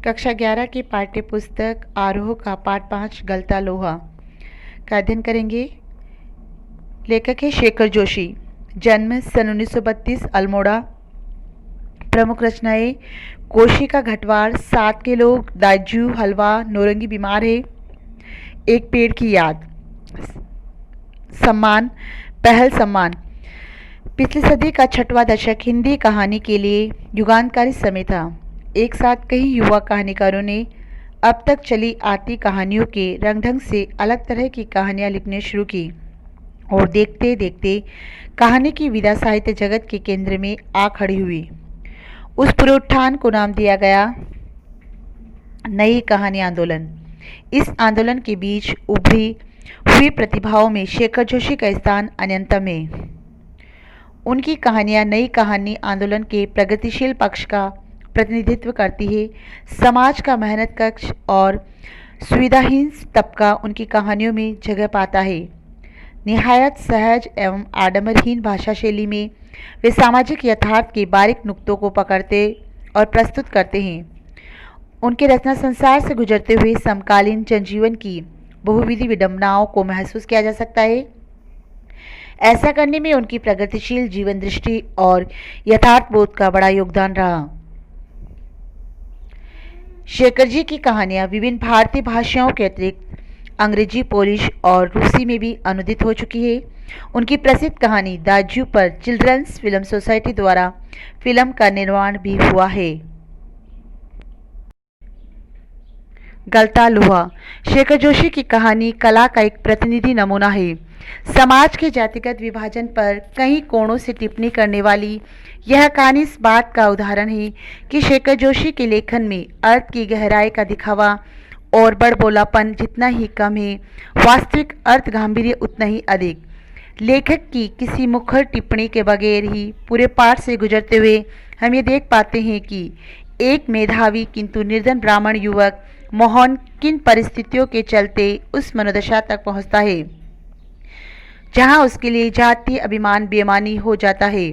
कक्षा 11 की पाठ्य पुस्तक आरोह का पाठ 5 गलता लोहा का अध्ययन करेंगे। लेखक है शेखर जोशी। जन्म सन 1932 अल्मोड़ा। प्रमुख रचनाएं कोशी का घटवार, 7 के लोग, दाजू, हलवा, नौरंगी बीमार है, एक पेड़ की याद। सम्मान, पहल सम्मान। पिछली सदी का 6वां दशक हिंदी कहानी के लिए युगांतकारी समय था। एक साथ कई युवा कहानीकारों ने अब तक चली आती कहानियों के रंग ढंग से अलग तरह की कहानियां लिखने शुरू की और देखते देखते कहानी की विधा साहित्य जगत के केंद्र में आ खड़ी हुई। उस पुनरुत्थान को नाम दिया गया नई कहानी आंदोलन। इस आंदोलन के बीच उभरी हुई प्रतिभाओं में शेखर जोशी का स्थान अन्यतम है। उनकी कहानियां नई कहानी आंदोलन के प्रगतिशील पक्ष का प्रतिनिधित्व करती है। समाज का मेहनत कक्ष और सुविधाहीन तबका उनकी कहानियों में जगह पाता है। निहायत सहज एवं आडंबरहीन भाषा शैली में वे सामाजिक यथार्थ के बारीक नुक्तों को पकड़ते और प्रस्तुत करते हैं। उनके रचना संसार से गुजरते हुए समकालीन जनजीवन की बहुविधि विडंबनाओं को महसूस किया जा सकता है। ऐसा करने में उनकी प्रगतिशील जीवन दृष्टि और यथार्थ बोध का बड़ा योगदान रहा। शेखर जी की कहानियां विभिन्न भारतीय भाषाओं के अतिरिक्त अंग्रेजी, पोलिश और रूसी में भी अनुदित हो चुकी है। उनकी प्रसिद्ध कहानी दाजू पर चिल्ड्रंस फिल्म सोसाइटी द्वारा फिल्म का निर्माण भी हुआ है। गलता लोहा। शेखर जोशी की कहानी कला का एक प्रतिनिधि नमूना है। समाज के जातिगत विभाजन पर कई कोणों से टिप्पणी करने वाली यह कहानी इस बात का उदाहरण है कि शेखर जोशी के लेखन में अर्थ की गहराई का दिखावा और बड़बोलापन जितना ही कम है, वास्तविक अर्थ गांभीर्य उतना ही अधिक। लेखक की किसी मुखर टिप्पणी के बगैर ही पूरे पाठ से गुजरते हुए हम ये देख पाते हैं कि एक मेधावी किंतु निर्धन ब्राह्मण युवक मोहन किन परिस्थितियों के चलते उस मनोदशा तक पहुंचता है जहां उसके लिए जातीय अभिमान बेईमानी हो जाता है।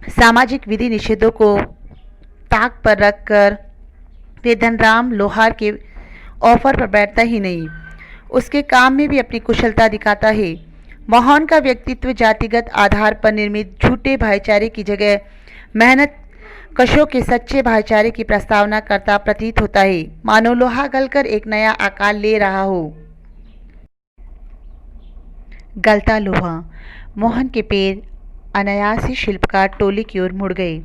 सामाजिक विधि निषेधों को ताक पर रखकर वे धनराम लोहार के ऑफर पर बैठता ही नहीं, उसके काम में भी अपनी कुशलता दिखाता है। मोहन का व्यक्तित्व जातिगत आधार पर निर्मित झूठे भाईचारे की जगह मेहनत कशों के सच्चे भाईचारे की प्रस्तावना करता प्रतीत होता है, मानो लोहा गलकर एक नया आकार ले रहा हो। गलता लोहा। मोहन के पैर अनायास ही शिल्पकार टोली की ओर मुड़ गए।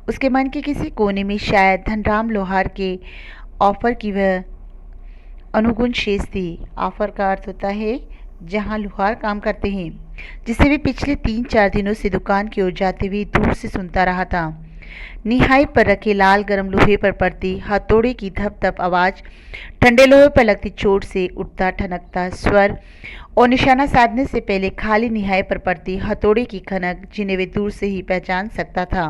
उसके मन के किसी कोने में शायद धनराम लोहार के ऑफर की वह अनुगुण शेष थी। ऑफर का अर्थ होता है जहां लोहार काम करते हैं, जिसे वे पिछले 3-4 दिनों से दुकान की ओर जाते हुए दूर से सुनता रहा था। निहाई पर रखे लाल गरम लोहे पर पड़ती हथौड़े की धप धप आवाज, ठंडे लोहे पर लगती चोट से उठता ठनकता स्वर और निशाना साधने से पहले खाली निहाई पर पड़ती हथौड़े की खनक, जिन्हें वे दूर से ही पहचान सकता था।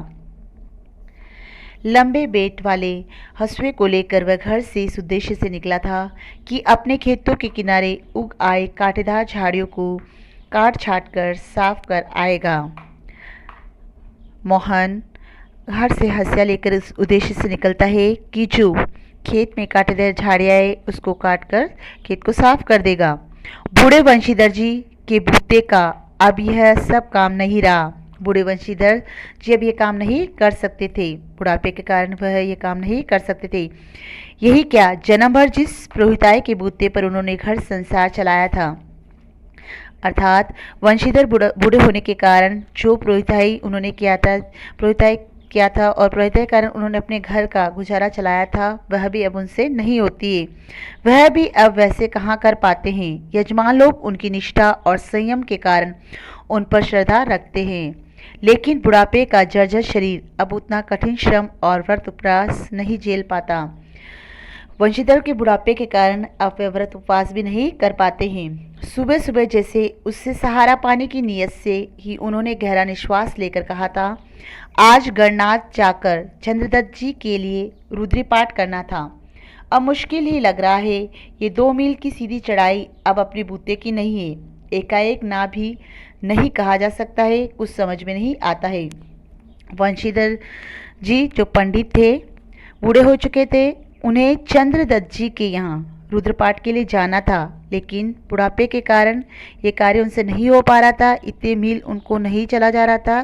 लंबे बेट वाले हंसुए को लेकर वह घर से इस उद्देश्य से निकला था कि अपने खेतों के किनारे उग आए कांटेदार झाड़ियों को काट छाट कर साफ कर आएगा। मोहन घर से हंसिया लेकर इस उद्देश्य से निकलता है कि जो खेत में कांटेदार झाड़ियाँ आए उसको काट कर खेत को साफ कर देगा। बूढ़े वंशीधर जी के बूते का अब यह सब काम नहीं रहा। बूढ़े वंशीधर जी अब ये काम नहीं कर सकते थे, बुढ़ापे के कारण वह ये काम नहीं कर सकते थे। यही क्या, जन्म भर जिस प्रोहिताई के बूते पर उन्होंने घर संसार चलाया था, अर्थात वंशीधर बूढ़े होने के कारण जो प्रोहिताई उन्होंने किया था और प्रोहिताई के कारण उन्होंने अपने घर का गुजारा चलाया था, वह भी अब उनसे नहीं होती है। वह भी अब वैसे कहाँ कर पाते हैं। यजमान लोग उनकी निष्ठा और संयम के कारण उन पर श्रद्धा रखते हैं, लेकिन बुढ़ापे का जर्जर शरीर अब उतना कठिन श्रम और व्रत उपवास नहीं झेल पाता। वंशीधर के बुढ़ापे के कारण अब वे व्रत उपवास भी नहीं कर पाते हैं। सुबह सुबह जैसे उससे सहारा पाने की नीयत से ही उन्होंने गहरा निश्वास लेकर कहा था, आज गणनाथ जाकर चंद्रदत्त जी के लिए रुद्री पाठ करना था। अब मुश्किल ही लग रहा है। ये 2 मील की सीधी चढ़ाई अब अपने बूते की नहीं है। एकाएक ना भी नहीं कहा जा सकता है, कुछ समझ में नहीं आता है। वंशीधर जी जो पंडित थे बूढ़े हो चुके थे। उन्हें चंद्रदत्त जी के यहाँ रुद्रपाठ के लिए जाना था, लेकिन बुढ़ापे के कारण ये कार्य उनसे नहीं हो पा रहा था। इतने मील उनको नहीं चला जा रहा था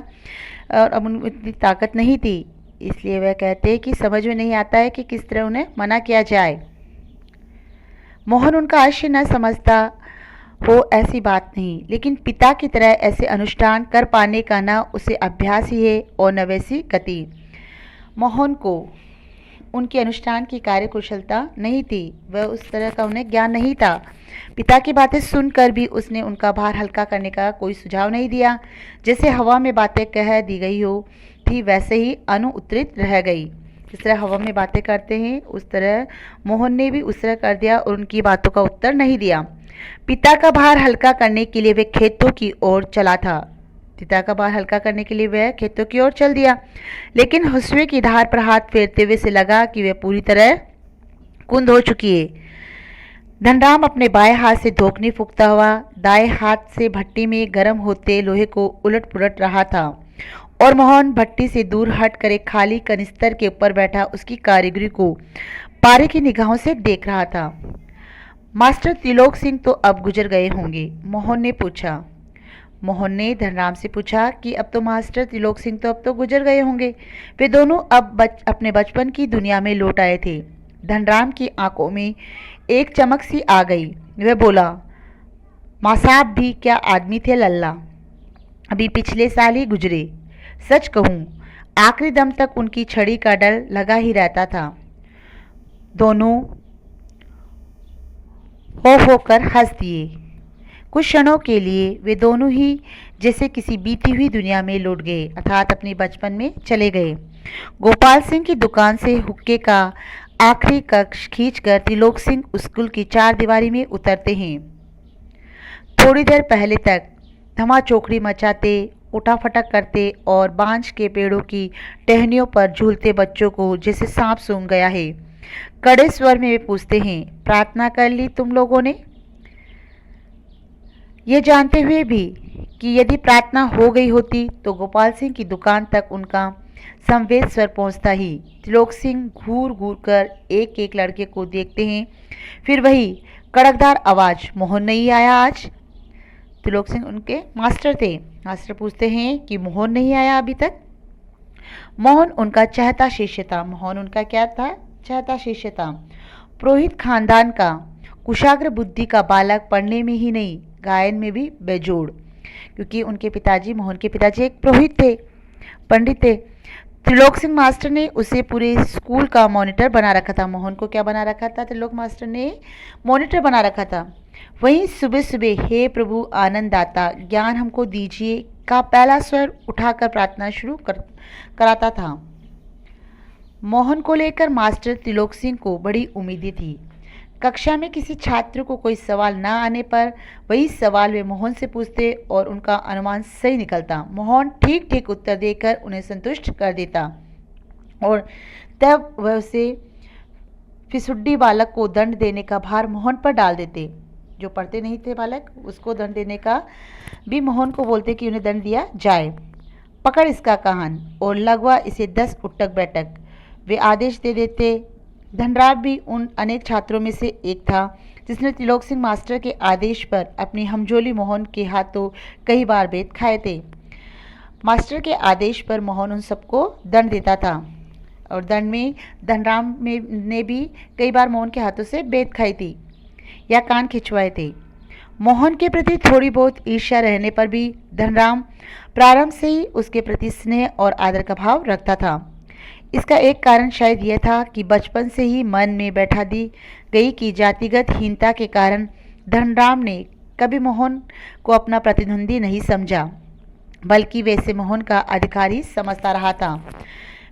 और अब उनमें इतनी ताकत नहीं थी। इसलिए वह कहते हैं कि समझ में नहीं आता है कि किस तरह उन्हें मना किया जाए। मोहन उनका आशय न समझता हो ऐसी बात नहीं, लेकिन पिता की तरह ऐसे अनुष्ठान कर पाने का न उसे अभ्यास ही है और न वैसी गति। मोहन को उनके अनुष्ठान की कार्यकुशलता नहीं थी, वह उस तरह का उन्हें ज्ञान नहीं था। पिता की बातें सुनकर भी उसने उनका भार हल्का करने का कोई सुझाव नहीं दिया। जैसे हवा में बातें कह दी गई हो थी वैसे ही अनुउत्तरित रह गई। जिस तरह हवा में बातें करते हैं उस तरह मोहन ने भी उस तरह कर दिया और उनकी बातों का उत्तर नहीं दिया। पिता का भार हल्का करने के लिए वे खेतों की ओर चला था। पिता का भार हल्का करने के लिए वह खेतों की ओर चल दिया, लेकिन हंसुए की धार पर हाथ फेरते हुए से लगा कि वह पूरी तरह कुंद हो चुकी है। धनराम अपने बाएं हाथ से धोखनी फूंकता हुआ दाएं हाथ से भट्टी में गर्म होते लोहे को उलट पुलट रहा था और मोहन भट्टी से दूर हट कर एक खाली कनिस्तर के ऊपर बैठा उसकी कारीगरी को पारे की निगाहों से देख रहा था। मास्टर त्रिलोक सिंह तो अब गुजर गए होंगे, मोहन ने पूछा। मोहन ने धनराम से पूछा कि अब तो मास्टर त्रिलोक सिंह तो अब तो गुजर गए होंगे। वे दोनों अब अपने बचपन की दुनिया में लौट आए थे। धनराम की आंखों में एक चमक सी आ गई। वह बोला, माँ साहब भी क्या आदमी थे लल्ला, अभी पिछले साल ही गुजरे। सच कहूँ आखिरी दम तक उनकी छड़ी का डर लगा ही रहता था। दोनों हो कर हंस दिए। कुछ क्षणों के लिए वे दोनों ही जैसे किसी बीती हुई दुनिया में लौट गए, अर्थात अपने बचपन में चले गए। गोपाल सिंह की दुकान से हुक्के का आखिरी कक्ष खींचकर त्रिलोक सिंह स्कूल की चार दीवारी में उतरते हैं। थोड़ी देर पहले तक धमा चौकड़ी मचाते, उठाफटक करते और बांझ के पेड़ों की टहनियों पर झूलते बच्चों को जैसे सांप सूंघ गया है। कड़े स्वर में वे पूछते हैं, प्रार्थना कर ली तुम लोगों ने? ये जानते हुए भी कि यदि प्रार्थना हो गई होती तो गोपाल सिंह की दुकान तक उनका संवेद स्वर पहुंचता ही। त्रिलोक सिंह घूर घूर कर एक एक लड़के को देखते हैं, फिर वही कड़कदार आवाज़, मोहन नहीं आया आज? त्रिलोक सिंह उनके मास्टर थे। मास्टर पूछते हैं कि मोहन नहीं आया अभी तक? मोहन उनका चहता शिष्य था। मोहन उनका क्या था? चहता शिष्य था। पुरोहित खानदान का कुशाग्र बुद्धि का बालक, पढ़ने में ही नहीं गायन में भी बेजोड़, क्योंकि उनके पिताजी, मोहन के पिताजी एक पुरोहित थे, पंडित थे। त्रिलोक सिंह मास्टर ने उसे पूरे स्कूल का मॉनिटर बना रखा था। मोहन को क्या बना रखा था? त्रिलोक मास्टर ने मॉनिटर बना रखा था। वहीं सुबह सुबह हे प्रभु आनंद दाता ज्ञान हमको दीजिए का पहला स्वर उठाकर प्रार्थना शुरू कराता था। मोहन को लेकर मास्टर त्रिलोक सिंह को बड़ी उम्मीदें थी। कक्षा में किसी छात्र को कोई सवाल ना आने पर वही सवाल वे मोहन से पूछते और उनका अनुमान सही निकलता। मोहन ठीक ठीक उत्तर देकर उन्हें संतुष्ट कर देता और तब वह उसे फिसुड्डी बालक को दंड देने का भार मोहन पर डाल देते। जो पढ़ते नहीं थे बालक, उसको दंड देने का भी मोहन को बोलते कि उन्हें दंड दिया जाए। पकड़ इसका कान और लगवा इसे 10 उठक बैठक, वे आदेश दे देते। धनराज भी उन अनेक छात्रों में से एक था जिसने त्रिलोक सिंह मास्टर के आदेश पर अपनी हमजोली मोहन के हाथों कई बार बेत खाए थे। मास्टर के आदेश पर मोहन उन सबको दंड देता था और दंड में धनराम ने भी कई बार मोहन के हाथों से बेत खाई थी या कान खिंचवाए थे। मोहन के प्रति थोड़ी बहुत ईर्ष्या रहने पर भी धनराम प्रारंभ से ही उसके प्रति स्नेह और आदर का भाव रखता था। इसका एक कारण शायद यह था कि बचपन से ही मन में बैठा दी गई कि जातिगत हीनता के कारण धनराम ने कभी मोहन को अपना प्रतिद्वंदी नहीं समझा, बल्कि वैसे मोहन का अधिकारी समझता रहा था।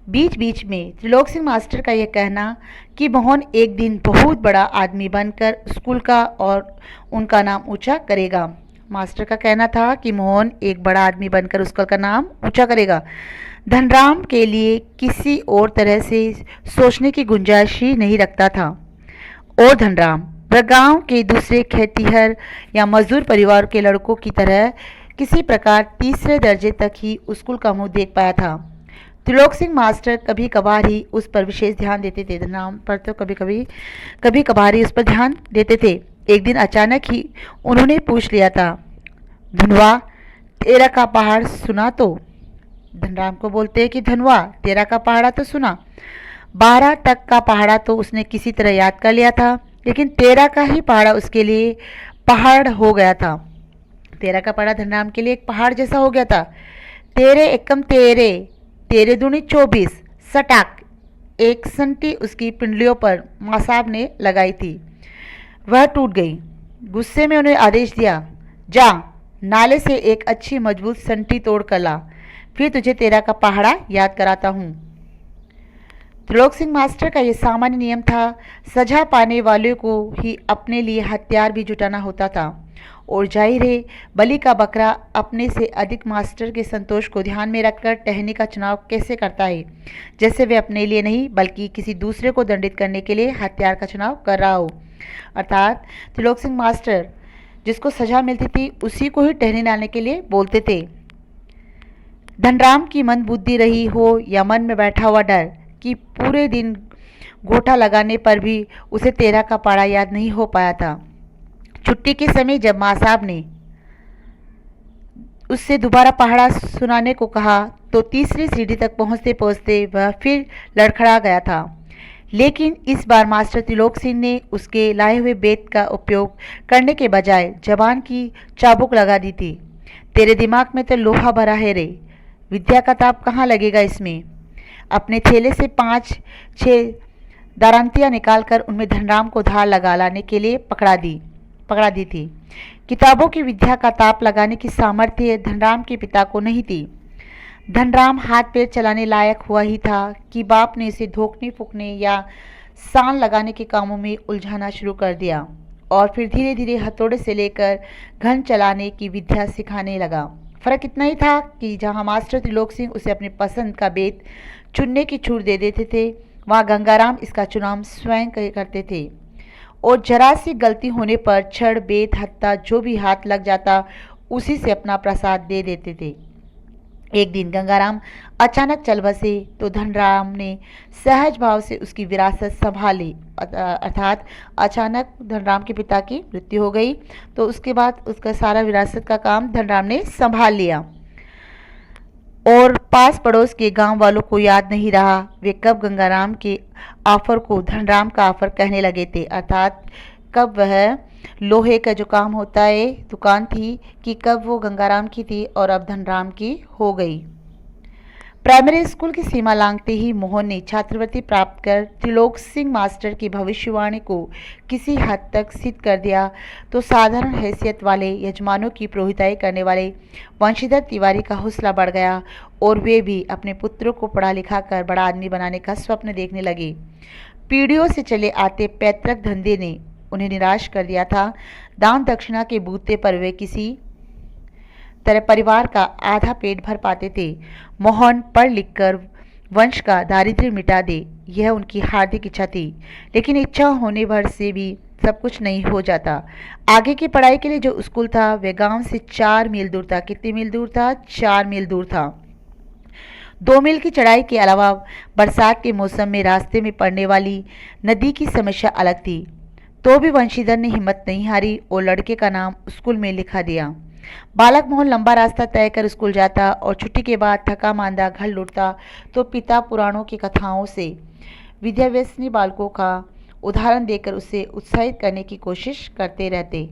बीच बीच में त्रिलोक सिंह मास्टर का यह कहना कि मोहन एक दिन बहुत बड़ा आदमी बनकर स्कूल का और उनका नाम ऊंचा करेगा। मास्टर का कहना था कि मोहन एक बड़ा आदमी बनकर स्कूल का नाम ऊंचा करेगा। धनराम के लिए किसी और तरह से सोचने की गुंजाइश ही नहीं रखता था। और धनराम वह गांव के दूसरे खेतीहर या मजदूर परिवार के लड़कों की तरह किसी प्रकार तीसरे दर्जे तक ही स्कूल का मुंह देख पाया था। त्रिलोक सिंह मास्टर कभी कभार ही उस पर विशेष ध्यान देते थे। धनराम पर तो कभी कभार ही उस पर ध्यान देते थे। एक दिन अचानक ही उन्होंने पूछ लिया था, धनवा तेरा का पहाड़ सुना? तो धनराम को बोलते हैं कि धनवा तेरा का पहाड़ा तो सुना। 12 तक का पहाड़ा तो उसने किसी तरह याद कर लिया था, लेकिन 13 का ही पहाड़ा उसके लिए पहाड़ हो गया था। 13 का पहाड़ा धनराम के लिए एक पहाड़ जैसा हो गया था। तेरे एकम तेरे, तेरे दूनी 24, सटाक एक संटी उसकी पिंडलियों पर माँ साहब ने लगाई थी, वह टूट गई। गुस्से में उन्हें आदेश दिया, जा नाले से एक अच्छी मजबूत संटी तोड़ कर ला, फिर तुझे तेरा का पहाड़ा याद कराता हूँ। त्रिलोक सिंह मास्टर का यह सामान्य नियम था। सजा पाने वाले को ही अपने लिए हथियार भी जुटाना होता था, और जाहिर है बलि का बकरा अपने से अधिक मास्टर के संतोष को ध्यान में रखकर टहनी का चुनाव कैसे करता है, जैसे वे अपने लिए नहीं बल्कि किसी दूसरे को दंडित करने के लिए हथियार का चुनाव कर रहा हो। अर्थात त्रिलोक सिंह मास्टर जिसको सजा मिलती थी उसी को ही टहनी डालने के लिए बोलते थे। धनराम की मंद बुद्धि रही हो या मन में बैठा हुआ डर कि पूरे दिन गोटा लगाने पर भी उसे 13 का पहाड़ा याद नहीं हो पाया था। छुट्टी के समय जब माँ साहब ने उससे दोबारा पहाड़ा सुनाने को कहा तो तीसरी सीढ़ी तक पहुँचते पहुँचते वह फिर लड़खड़ा गया था। लेकिन इस बार मास्टर त्रिलोक सिंह ने उसके लाए हुए बेत का उपयोग करने के बजाय जबान की चाबुक लगा दी थी। तेरे दिमाग में तो लोहा भरा है रे, विद्या का ताप कहाँ लगेगा इसमें। अपने थैले से 5-6 दारांतियाँ निकालकर उनमें धनराम को धार लगा लाने के लिए पकड़ा दी थी। किताबों की विद्या का ताप लगाने की सामर्थ्य धनराम के पिता को नहीं थी। धनराम हाथ पैर चलाने लायक हुआ ही था कि बाप ने इसे धोखने फूकने या सान लगाने के कामों में उलझाना शुरू कर दिया, और फिर धीरे धीरे हथौड़े से लेकर घन चलाने की विद्या सिखाने लगा। फर्क इतना ही था कि जहां मास्टर त्रिलोक सिंह उसे अपने पसंद का बेत चुनने की छूट दे देते थे, वहां गंगाराम इसका चुनाव स्वयं करते थे, और जरा सी गलती होने पर छड़ बेत हत्ता जो भी हाथ लग जाता उसी से अपना प्रसाद दे देते थे। एक दिन गंगाराम अचानक चल बसे तो धनराम ने सहज भाव से उसकी विरासत संभाली। अर्थात अचानक धनराम के पिता की मृत्यु हो गई तो उसके बाद उसका सारा विरासत का काम धनराम ने संभाल लिया, और पास पड़ोस के गांव वालों को याद नहीं रहा वे कब गंगाराम के ऑफर को धनराम का ऑफर कहने लगे थे। अर्थात कब वह लोहे का जो काम होता है दुकान थी कि कब वो गंगाराम की थी और अब धनराम की हो गई। प्राइमरी स्कूल की सीमा लांघते ही मोहन ने छात्रवृत्ति प्राप्त कर त्रिलोक सिंह मास्टर की भविष्यवाणी को किसी हद तक सिद्ध कर दिया तो साधारण हैसियत वाले यजमानों की पुरोहिताई करने वाले वंशीधर तिवारी का हौसला बढ़ गया, और वे भी अपने पुत्रों को पढ़ा लिखा कर बड़ा आदमी बनाने का स्वप्न देखने लगे। पीढ़ियों से चले आते पैतृक धंधे ने उन्हें निराश कर दिया था। दान दक्षिणा के बूते पर वे किसी तरह परिवार का आधा पेट भर पाते थे। मोहन पढ़ लिख कर वंश का दारिद्र्य मिटा दे, यह उनकी हार्दिक इच्छा थी, लेकिन इच्छा होने भर से भी सब कुछ नहीं हो जाता। आगे की पढ़ाई के लिए जो स्कूल था वह गांव से 4 मील दूर था। कितनी मील दूर था? 4 मील दूर था। 2 मील की चढ़ाई के अलावा बरसात के मौसम में रास्ते में पड़ने वाली नदी की समस्या अलग थी। तो भी वंशीधर ने हिम्मत नहीं हारी और लड़के का नाम स्कूल में लिखा दिया। बालक मोहन लंबा रास्ता तय कर स्कूल जाता और छुट्टी के बाद थका मांदा घर लौटता तो पिता पुराणों की कथाओं से विद्याव्यसनी बालकों का उदाहरण देकर उसे उत्साहित करने की कोशिश करते रहते।